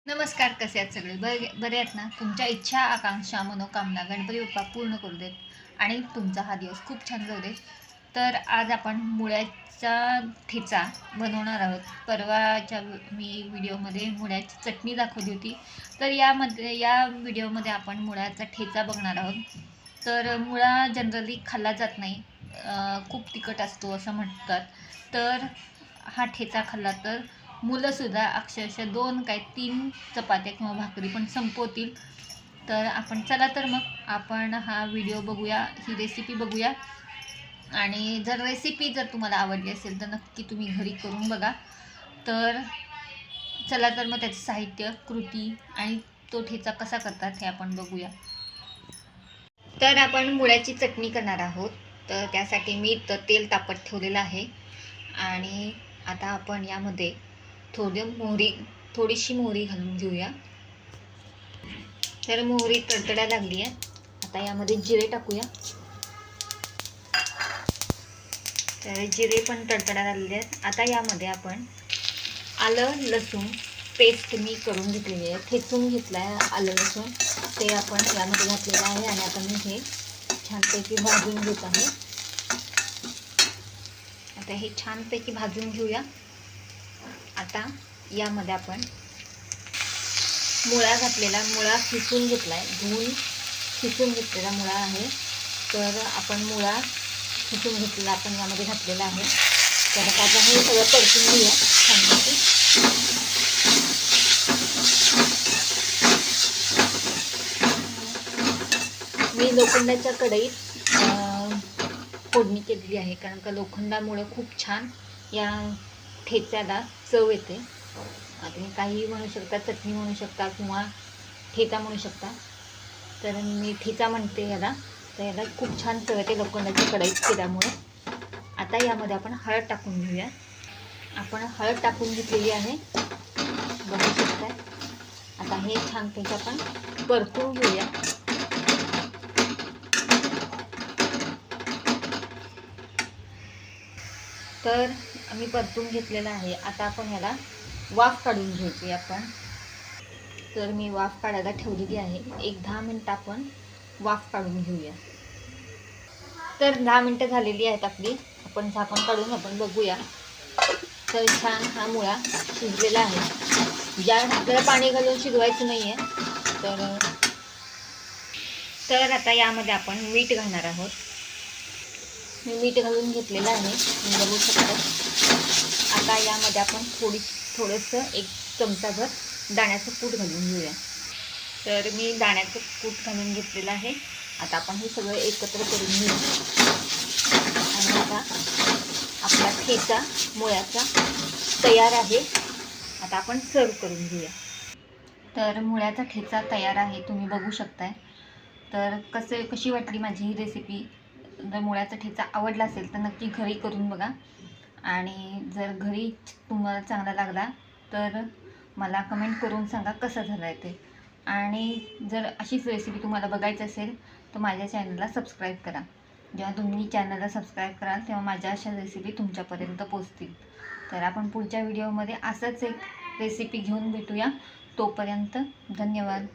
नमस्कार, कसे आहेत सगळे? बरे आहेत ना? तुमच्या इच्छा, आकांक्षा, मनोकामना गणपती बाप्पा पूर्ण करू देत आणि तुमचा हा दिवस खूप छान जाऊ देत. तर आज आपण मुळ्याचा ठेचा बनवणार आहोत. परवाच्या मी व्हिडिओमध्ये मुळ्याची चटणी दाखवली होती. तर या व्हिडिओमध्ये आपण मुळ्याचा ठेचा बघणार आहोत. तर मुळा जनरली खाल्ला जात नाही, खूप तिखट असतो असं म्हणतात. तर हा ठेचा खाल्ला तर मुलंसुद्धा अक्षरशः 2 काय 3 चपात्या किंवा भाकरी पण संपवतील. तर चला तर मग आपण हा व्हिडिओ बघूया, ही रेसिपी बघूया. आणि जर तुम्हाला आवडली असेल तर नक्की तुम्ही घरी करून बघा. तर चला तर मग त्याचं साहित्य, कृती आणि तो ठेचा कसा करतात हे आपण बघूया. तर आपण मुळ्याची चटणी करणार आहोत. तर त्यासाठी मी तेल तापत ठेवलेलं आहे आणि आता आपण यामध्ये थोडीशी मोहरी घालून घेऊया. तर मोहरी तडतडायला लागली आहे. आता यामध्ये जिरे टाकूया. तर जिरे पण तडतडायला लागले आहेत. आता यामध्ये आपण आलं लसूण पेस्ट मी करून घेतलेली आहे, ठेचून घेतलं आहे आलं लसूण, ते आपण यामध्ये घातलेलं आहे. आणि आता मी हे छानपैकी भाजून घेत आहे. आता हे छानपैकी भाजून घेऊया. आता यामध्ये आपण मुळा घातलेला, मुळा खिसून घेतला आहे, धुवून खिसून घेतलेला मुळा आहे. तर आपण मुळा खिसून घेतलेला आपण यामध्ये घातलेला आहे. तर आता हे सगळं परतून घेऊया छानपैकी. मी लोखंडाच्या कढईत फोडणी केलेली आहे, कारण का लोखंडामुळे खूप छान या ठेच्याला चव येते. तुम्ही काहीही म्हणू शकता, चटणी म्हणू शकता किंवा ठेचा म्हणू शकता. तर मी ठेचा म्हणते याला. तर याला खूप छान चव येते लोखंडाच्या कढईत केल्यामुळे. आता यामध्ये आपण हळद टाकून घेऊया. आपण हळद टाकून घेतलेली आहे, बघू शकता. आता हे छानपैकी आपण परतून घेऊया. तर आम्ही परतून घेतलेला आहे. आता आपण याला वाफ काढून घ्यायची आपण. तर मी वाफ काढायला ठेवलेली आहे. 10 मिनटं आपण वाफ काढून घेऊया. तर 10 मिनटं झालेली आहेत आपली. आपण झाकण काढून आपण बघूया. तर छान हा मुळा शिजलेला आहे. आपल्याला पाणी घालून शिजवायचं नाही आहे. तर आता यामध्ये आपण मीठ घालणार आहोत. मी मीठ घालून घेतलेलं आहे, बघू शकता. आता यामध्ये आपण थोडंसं 1 चमचाभर दाण्याचं कूट घालून घेऊया. तर मी दाण्याचं कूट घालून घेतलेलं आहे. आता आपण हे सगळं एकत्र करून घेऊ. आणि आता आपला ठेचा मुळ्याचा तयार आहे. आता आपण सर्व करून घेऊया. तर मुळ्याचा ठेचा तयार आहे, तुम्ही बघू शकताय. तर कशी वाटली माझी ही रेसिपी? जर मुळ्याचा ठेचा आवडला असेल तर नक्की घरी करून बघा. आणि जर घरी तुम्हाला चांगला लागला तर मला कमेंट करून सांगा कसा झाला आहे ते. आणि जर अशीच रेसिपी तुम्हाला बघायची असेल तर माझ्या चॅनलला सबस्क्राईब करा. जेव्हा तुम्ही चॅनलला सबस्क्राईब कराल तेव्हा माझ्या अशा रेसिपी तुमच्यापर्यंत पोहोचतील. तर आपण पुढच्या व्हिडिओमध्ये असंच एक रेसिपी घेऊन भेटूया. तोपर्यंत धन्यवाद.